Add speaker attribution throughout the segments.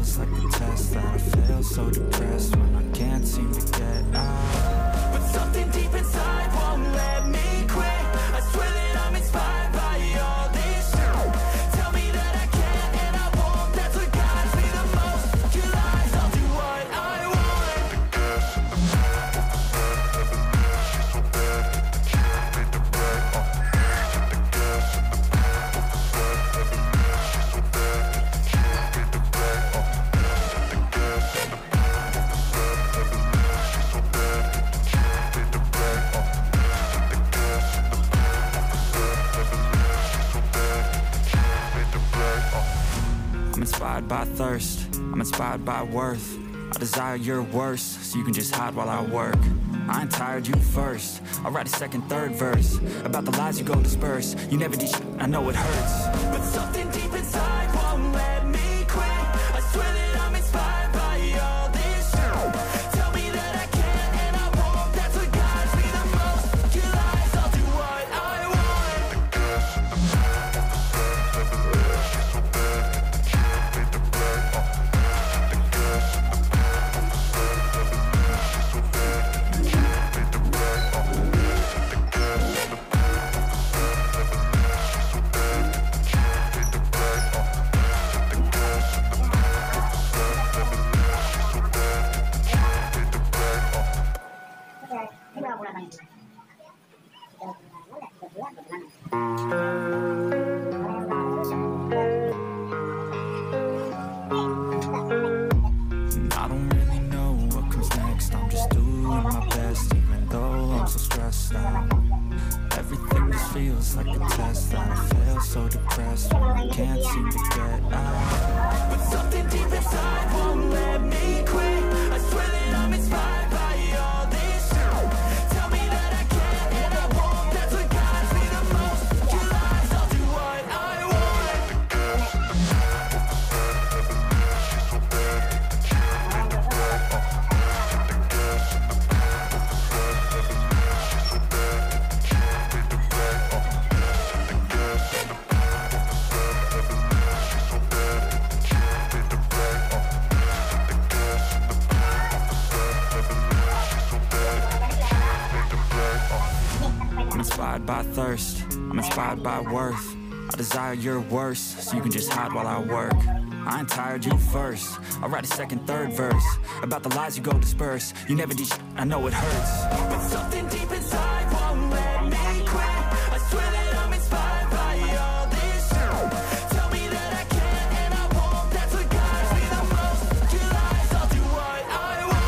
Speaker 1: feels like a test that I fail, so depressed when I can't seem to get out. But something deep inside won't let me quit. I swear that I'm inspired by all this shit. Tell me that I can and I won't. That's what guides me the most. Your lies, I'll do what I want. I'm inspired by thirst, I'm inspired by worth. I desire your worst, so you can just hide while I work. I ain't tired, you first. I'll write a second, third verse about the lies you go disperse. You never did shit, I know it hurts, but something deep inside won't let me quit. I swear that I'm inspired by all this shit. Tell me that I can and I won't. That's what guides me the most. Your lies, I'll do what I want. I don't really know what comes next. I'm just doing my best, even though I'm so stressed out. Everything just feels like a test that I fail, so depressed when I can't seem to get out. But something deep inside won't let me quit. I swear that I'm inspired by all this shit. Tell me that I can and I won't. That's what guides me the most. Your lies, I'll do what I want. I'm inspired by thirst, I'm inspired by worth. I desire your worst, so you can just hide while I work. I ain't tired, you first. I'll write a second, third verse about the lies you go disperse. You never did shit, I know it hurts, but something deep inside won't let me quit. I swear that I'm inspired by all this shit. Tell me that I can and I won't. That's what guides me the most. Your lies, I'll do what I want.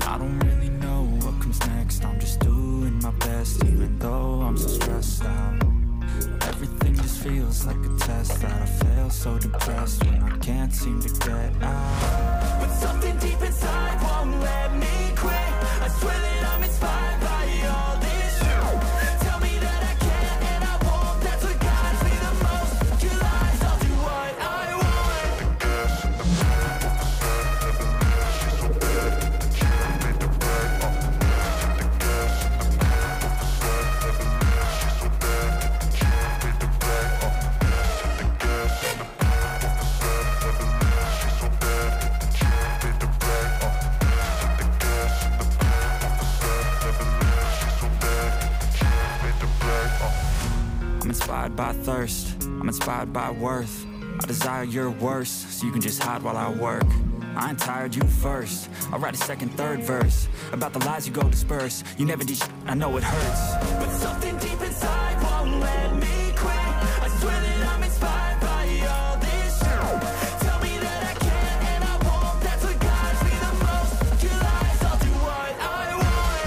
Speaker 1: I don't really know what comes next. I'm just doing my best, even though I'm so stressed out. Everything just feels like a test that I fail, so depressed when I can't seem to get out. But something deep inside won't let me quit. I swear that I'm inspired by all this shit. Tell me that I can and I won't. That's what guides me the most. Your lies, I'll do what I want. I'm inspired by thirst, I'm inspired by worth. I desire your worst, so you can just hide while I work. I ain't tired, you first. I'll write a second, third verse about the lies you go disperse. You never did shit, I know it hurts, but something deep inside won't let me quit. I swear that I'm inspired by all this shit. Tell me that I can and I won't. That's what guides me the most. Your lies, I'll do what I want.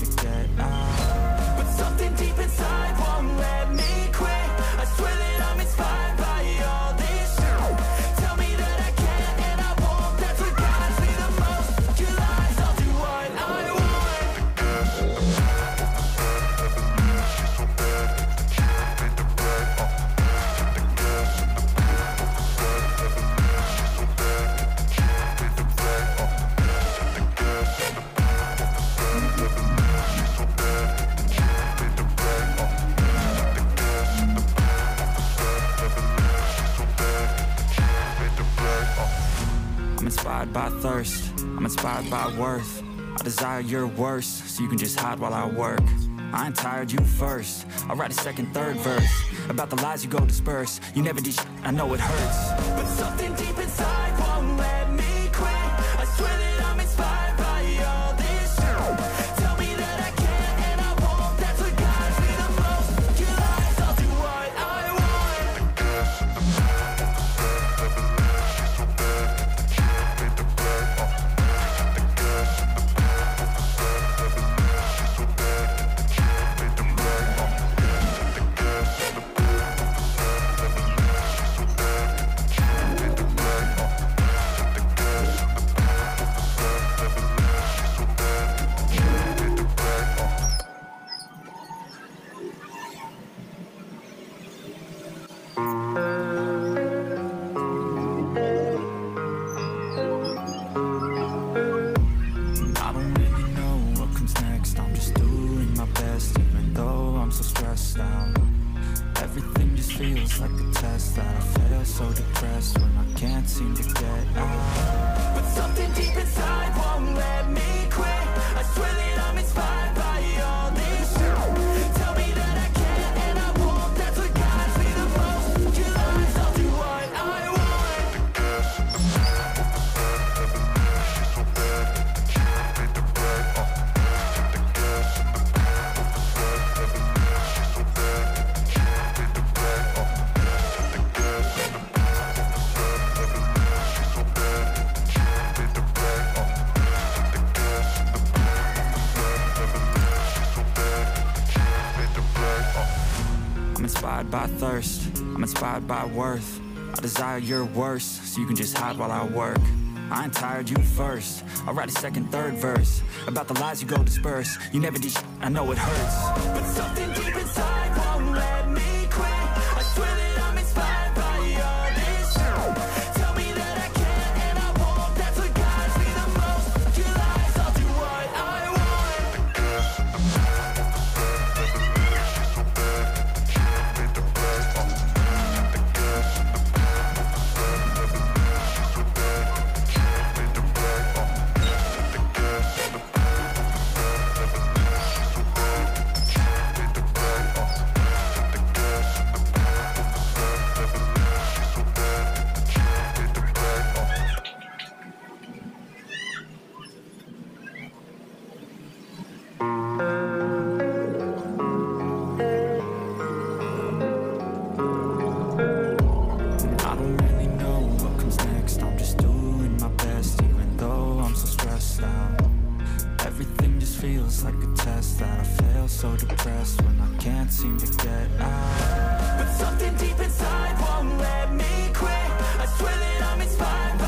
Speaker 1: to get out. But something deep inside won't let me quit. I swear that I'm inspired by all this shit. Tell me that I can and I won't. That's what guides me the most. Your lies, I'll do what I want. I'm inspired by thirst, I'm inspired by worth. I desire your worst, so you can just hide while I work. I ain't tired, you first. I'll write a second, third verse about the lies you go disperse. You never did I know it hurts. But something deep inside won't let me quit. I swear that I'm inspired by all this shit. Tell me that I can and I won't. That's what guides me the most. Your lies, I'll do what I want. Feels like a test that I fail, so depressed when I can't seem to get out. But something deep inside won't let me quit. I swear that I'm inspired by all this shit. Tell me that I can and I won't. That's what guides me the most. Your lies, I'll do what I want. I'm inspired by thirst, I'm inspired by worth. I desire your worst, so you can just hide while I work. I ain't tired, you first. I'll write a second, third verse about the lies you go disperse. You never did I know it hurts. But something deep inside won't let me quit. I swear that I'm inspired by all this shit. Tell me that I can and I won't. That's what guides me the most. Your lies, I'll do what I want. Feels like a test that I fail, so depressed when I can't seem to get out. But something deep inside won't let me quit. I swear that I'm inspired